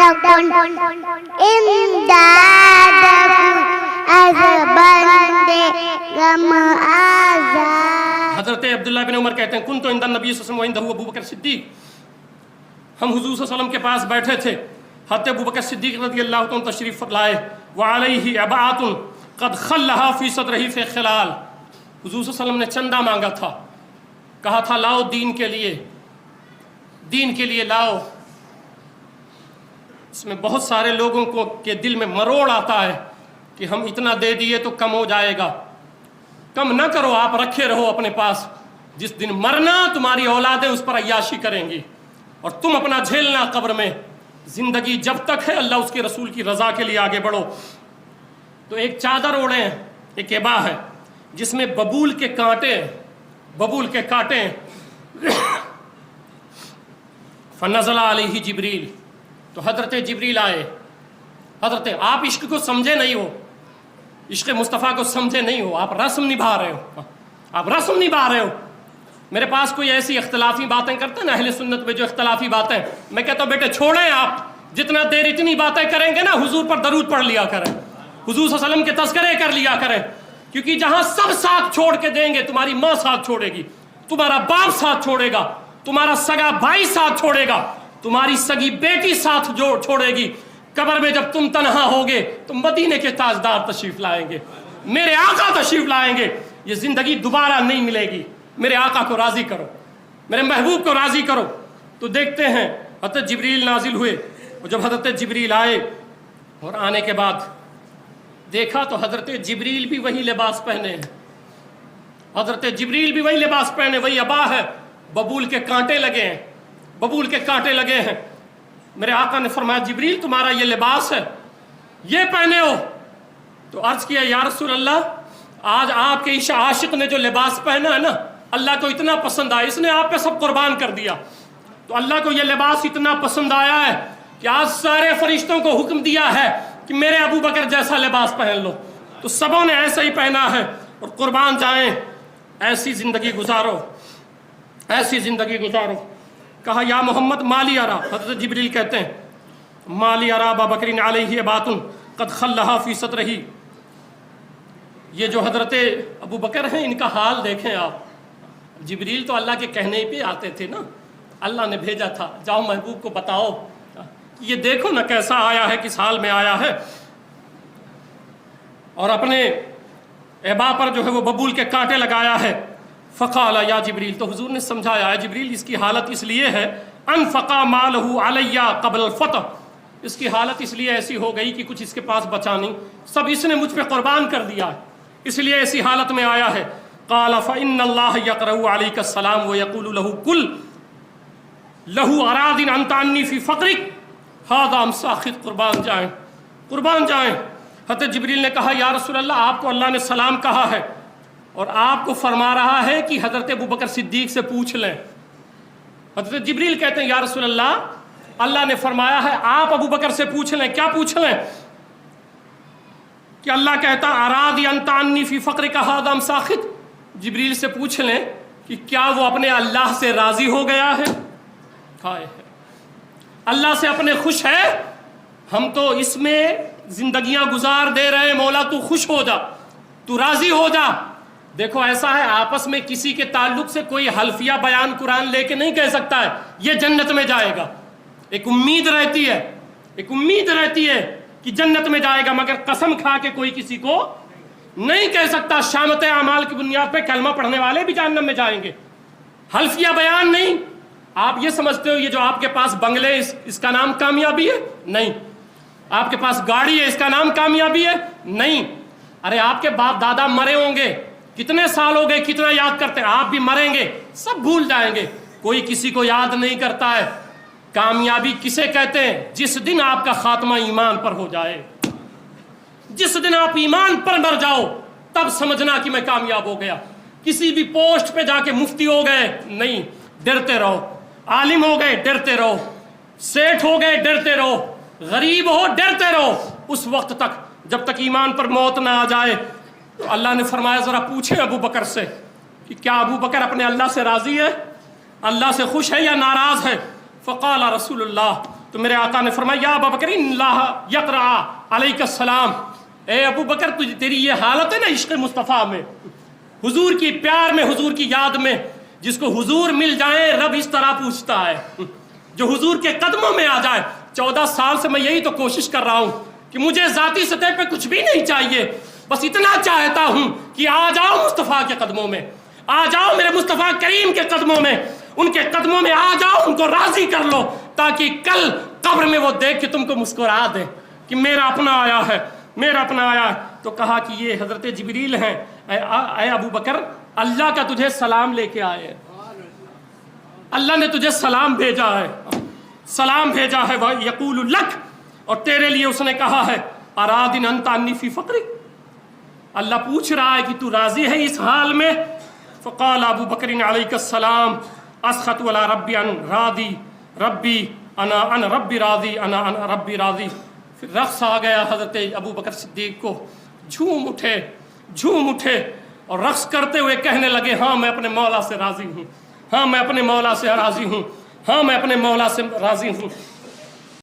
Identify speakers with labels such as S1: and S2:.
S1: تکن امداد از بندے غم آزاد۔
S2: حضرت عبداللہ بن عمر کہتے ہیں کنت عند النبی صلی اللہ علیہ وسلم وعنده ابو بکر صدیق، ہم حضور صلی اللہ علیہ وسلم کے پاس بیٹھے تھے، حضرت ابو بکر صدیق رضی اللہ عنہ تشریف لائے، وعلیہ عباءۃ قد خلھا فی صدرہ فی خلال، حضور صلی اللہ علیہ وسلم نے چندہ مانگا تھا، کہا تھا لاؤ دین کے لیے لاؤ۔ اس میں بہت سارے لوگوں کو کے دل میں مروڑ آتا ہے کہ ہم اتنا دے دیے تو کم ہو جائے گا۔ کم نہ کرو، آپ رکھے رہو اپنے پاس، جس دن مرنا تمہاری اولادیں اس پر عیاشی کریں گی اور تم اپنا جھیلنا قبر میں۔ زندگی جب تک ہے اللہ اس کے رسول کی رضا کے لیے آگے بڑھو۔ تو ایک چادر اوڑھیں، ایک عبا ہے جس میں ببول کے کانٹے فنزل علیہ جبریل، تو حضرت جبریل آئے۔ حضرت آپ عشق کو سمجھے نہیں ہو، عشق مصطفیٰ کو سمجھے نہیں ہو، آپ رسم نبھا رہے ہو۔ میرے پاس کوئی ایسی اختلافی باتیں کرتے ہیں نا اہل سنت میں، جو اختلافی باتیں، میں کہتا ہوں بیٹے چھوڑیں، آپ جتنا دیر اتنی باتیں کریں گے نا حضور پر درود پڑھ لیا کریں، حضور صلی اللہ علیہ وسلم کے تذکرے کر لیا کریں، کیونکہ جہاں سب ساتھ چھوڑ کے دیں گے، تمہاری ماں ساتھ چھوڑے گی، تمہارا باپ ساتھ چھوڑے گا، تمہارا سگا بھائی ساتھ چھوڑے گا، تمہاری سگی بیٹی ساتھ چھوڑے گی، قبر میں جب تم تنہا ہوگے تو مدینے کے تاجدار تشریف لائیں گے، میرے آقا تشریف لائیں گے، یہ زندگی دوبارہ نہیں ملے گی۔ میرے آقا کو راضی کرو، میرے محبوب کو راضی کرو۔ تو دیکھتے ہیں حضرت جبریل نازل ہوئے، اور جب حضرت جبریل آئے اور آنے کے بعد دیکھا تو حضرت جبریل بھی وہی لباس پہنے ہیں، حضرت جبریل بھی وہی لباس پہنے، وہی عبا ہے، ببول کے کانٹے لگے ہیں۔ میرے آقا نے فرمایا جبریل تمہارا یہ لباس ہے، یہ پہنے ہو۔ تو عرض کیا یا رسول اللہ، آج آپ کے اس عاشق نے جو لباس پہنا ہے نا، اللہ کو اتنا پسند آیا، اس نے آپ پہ سب قربان کر دیا۔ تو اللہ کو یہ لباس اتنا پسند آیا ہے کہ آج سارے فرشتوں کو حکم دیا ہے کہ میرے ابو بکر جیسا لباس پہن لو۔ تو سبوں نے ایسا ہی پہنا ہے، اور قربان جائیں، ایسی زندگی گزارو۔ کہا یا محمد مالی ارا، حضرت جبریل کہتے ہیں مالی ارا ابا بکر علیہ بات قد خلھا فی صدرہ، یہ جو حضرت ابو بکر ہیں ان کا حال دیکھیں آپ۔ جبریل تو اللہ کے کہنے پہ آتے تھے نا، اللہ نے بھیجا تھا، جاؤ محبوب کو بتاؤ، یہ دیکھو نا کیسا آیا ہے، کس حال میں آیا ہے، اور اپنے عبا پر جو ہے وہ ببول کے کانٹے لگایا ہے۔ فقال یا جبریل، تو حضور نے سمجھایا جبریل اس کی حالت اس لیے ہے، انفقا مالہ علیہ قبل الفتح، اس کی حالت اس لیے ایسی ہو گئی کہ کچھ اس کے پاس بچا نہیں، سب اس نے مجھ پہ قربان کر دیا ہے، اس لیے ایسی حالت میں آیا ہے۔ قال فإن الله يقرأ عليك السلام ويقول له كل له أراض أنت عني في فقرك هذا أم ساخط، قربان جائیں۔ حضرت جبریل نے کہا یا رسول اللہ، آپ کو اللہ نے سلام کہا ہے اور آپ کو فرما رہا ہے کہ حضرت ابو بکر صدیق سے پوچھ لیں۔ حضرت جبریل کہتے ہیں یا رسول اللہ، اللہ نے فرمایا ہے آپ ابو بکر سے پوچھ لیں۔ کیا پوچھ لیں؟ کہ اللہ کہتا اراضی انت عنی فی فقرک ھذا ام ساخط، جبریل سے پوچھ لیں کہ کیا وہ اپنے اللہ سے راضی ہو گیا ہے، اللہ سے اپنے خوش ہے؟ ہم تو اس میں زندگیاں گزار دے رہے ہیں، مولا تو خوش ہو جا، تو راضی ہو جا۔ دیکھو ایسا ہے، آپس میں کسی کے تعلق سے کوئی حلفیہ بیان قرآن لے کے نہیں کہہ سکتا ہے یہ جنت میں جائے گا، ایک امید رہتی ہے کہ جنت میں جائے گا، مگر قسم کھا کے کوئی کسی کو نہیں کہہ سکتا۔ شامت اعمال کی بنیاد پہ کلمہ پڑھنے والے بھی جہنم میں جائیں گے، حلفیہ بیان نہیں۔ آپ یہ سمجھتے ہو یہ جو آپ کے پاس بنگلے اس کا نام کامیابی ہے؟ نہیں۔ آپ کے پاس گاڑی ہے اس کا نام کامیابی ہے؟ نہیں۔ ارے آپ کے باپ دادا مرے ہوں گے، کتنے سال ہو گئے، کتنا یاد کرتے ہیں، آپ بھی مریں گے، سب بھول جائیں گے، کوئی کسی کو یاد نہیں کرتا ہے۔ کامیابی کسے کہتے ہیں؟ جس دن آپ کا خاتمہ ایمان پر ہو جائے، جس دن آپ ایمان پر مر جاؤ، تب سمجھنا کہ میں کامیاب ہو گیا۔ کسی بھی پوسٹ پہ جا کے مفتی ہو گئے نہیں، ڈرتے رہو، عالم ہو گئے ڈرتے رہو، سیٹھ ہو گئے ڈرتے رہو، غریب ہو ڈرتے رہو، اس وقت تک جب تک ایمان پر موت نہ آ جائے۔ تو اللہ نے فرمایا ذرا پوچھیں ابو بکر سے کہ کیا ابو بکر اپنے اللہ سے راضی ہے، اللہ سے خوش ہے یا ناراض ہے؟ فقال رسول اللہ تو میرے آقا نے فرمایا یا ابا بکر ان اللہ یقرأ علیک السلام، اے ابو بکر تیری یہ حالت ہے نا عشق مصطفیٰ میں، حضور کی پیار میں، حضور کی یاد میں، جس کو حضور مل جائے رب اس طرح پوچھتا ہے، جو حضور کے قدموں میں آ جائے۔ 14 سال سے میں یہی تو کوشش کر رہا ہوں کہ مجھے ذاتی سطح پہ کچھ بھی نہیں چاہیے، بس اتنا چاہتا ہوں کہ آ جاؤ مصطفیٰ کے قدموں میں، آ جاؤ میرے مصطفیٰ کریم کے قدموں میں، ان کے قدموں میں آ جاؤ، ان کو راضی کر لو، تاکہ کل قبر میں وہ دیکھ کے تم کو مسکرا دے کہ میرا اپنا آیا ہے، میرا اپنا آیا ہے۔ تو کہا کہ یہ حضرت جبریل ہیں، اے ابو بکر اللہ کا تجھے سلام لے کے آئے، اللہ نے تجھے سلام بھیجا ہے، سلام بھیجا ہے، وہ یقول لک، اور تیرے لیے اس نے کہا ہے اراد انت انی فی فقری، اللہ پوچھ رہا ہے کہ تو راضی ہے اس حال میں؟ فقال ابو بکر علیہ السلام اسخط ولا ربی ان راضی ربی انا ربی راضی انا ربی راضی۔ پھر رقص آ گیا حضرت ابو بکر صدیق کو، جھوم اٹھے اور رقص کرتے ہوئے کہنے لگے ہاں میں اپنے مولا سے راضی ہوں، ہاں میں اپنے مولا سے راضی ہوں، ہاں میں اپنے مولا سے راضی ہوں۔